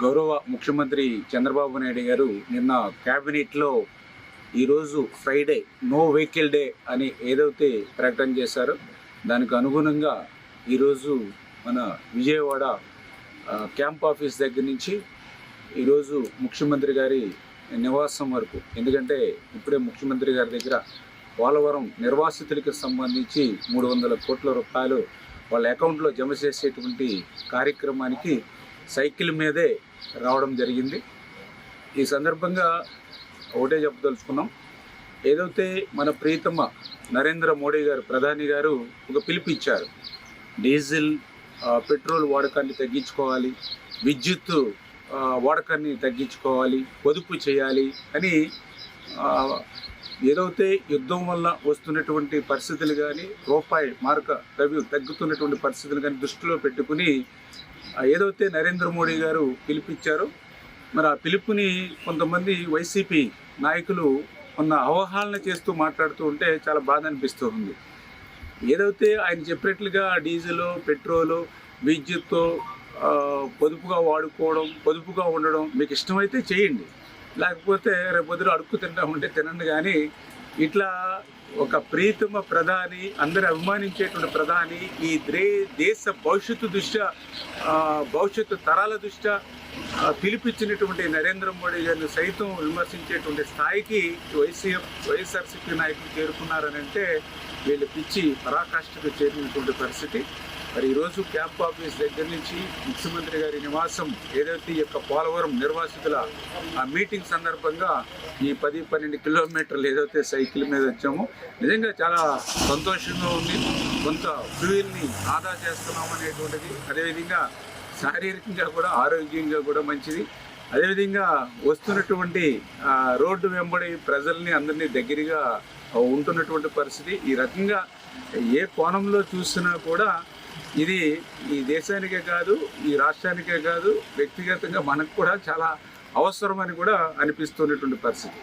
గౌరవ ముఖ్యమంత్రి చంద్రబాబు నాయుడు గారు నిన్న క్యాబినెట్లో ఈరోజు ఫ్రైడే నో వెహికల్ డే అని ఏదైతే ప్రకటన చేశారో దానికి అనుగుణంగా ఈరోజు మన విజయవాడ క్యాంప్ ఆఫీస్ దగ్గర నుంచి ఈరోజు ముఖ్యమంత్రి గారి నివాసం వరకు, ఎందుకంటే ఇప్పుడే ముఖ్యమంత్రి గారి దగ్గర పోలవరం నిర్వాసితులకు సంబంధించి 300 కోట్ల రూపాయలు వాళ్ళ అకౌంట్లో జమ చేసేటువంటి కార్యక్రమానికి సైకిల్ మీదే రావడం జరిగింది. ఈ సందర్భంగా ఒకటే చెప్పదలుచుకున్నాం, ఏదైతే మన ప్రీతమ నరేంద్ర మోడీ గారు ప్రధాని గారు ఒక పిలుపిచ్చారు, డీజిల్ పెట్రోల్ వాడకాన్ని తగ్గించుకోవాలి, విద్యుత్ వాడకాన్ని తగ్గించుకోవాలి, పొదుపు చేయాలి అని ఏదైతే యుద్ధం వల్ల వస్తున్నటువంటి పరిస్థితులు కానీ రూపాయి మార్క ద్రవ్యం తగ్గుతున్నటువంటి పరిస్థితులు కానీ దృష్టిలో పెట్టుకుని ఏదైతే నరేంద్ర మోడీ గారు పిలిపించారో మరి ఆ పిలుపుని కొంతమంది వైసీపీ నాయకులు ఉన్న అవహేళన చేస్తూ మాట్లాడుతూ ఉంటే చాలా బాధ అనిపిస్తూ ఉంది. ఏదైతే ఆయన చెప్పినట్లుగా డీజిల్ పెట్రోలు విద్యుత్ పొదుపుగా వాడుకోవడం, పొదుపుగా ఉండడం మీకు ఇష్టమైతే చేయండి, లేకపోతే రేపొద్దున అడుక్కు తింటామంటే తినండి. కానీ ఇట్లా ఒక ప్రీతమ ప్రధాని, అందరూ అభిమానించేటువంటి ప్రధాని, ఈ దేశ భవిష్యత్తు దృష్ట్యా భవిష్యత్తు తరాల దృష్ట్యా పిలిపించినటువంటి నరేంద్ర మోడీ గారిని సైతం విమర్శించేటువంటి స్థాయికి వైఎస్ఆర్సీపీ నాయకులు చేరుకున్నారని అంటే వీళ్ళు పిచ్చి పరాకాష్ఠకు చేరినటువంటి పరిస్థితి. మరి ఈరోజు క్యాంప్ ఆఫీస్ దగ్గర నుంచి ముఖ్యమంత్రి గారి నివాసం ఏదైతే ఈ యొక్క పోలవరం నిర్వాసితుల ఆ మీటింగ్ సందర్భంగా ఈ 10-12 కిలోమీటర్లు ఏదైతే సైకిల్ మీద వచ్చామో నిజంగా చాలా సంతోషంగా ఉంది. కొంత ఫ్యూయల్ని ఆదా చేస్తున్నాం అనేటువంటిది, అదేవిధంగా శారీరకంగా కూడా ఆరోగ్యంగా కూడా మంచిది. అదేవిధంగా వస్తున్నటువంటి రోడ్డు వెంబడి ప్రజల్ని అందరినీ దగ్గరగా ఉంటున్నటువంటి పరిస్థితి. ఈ రకంగా ఏ కోణంలో చూసినా కూడా ఇది ఈ దేశానికే కాదు, ఈ రాష్ట్రానికే కాదు, వ్యక్తిగతంగా మనకు కూడా చాలా అవసరమని కూడా అనిపిస్తున్నటువంటి పరిస్థితి.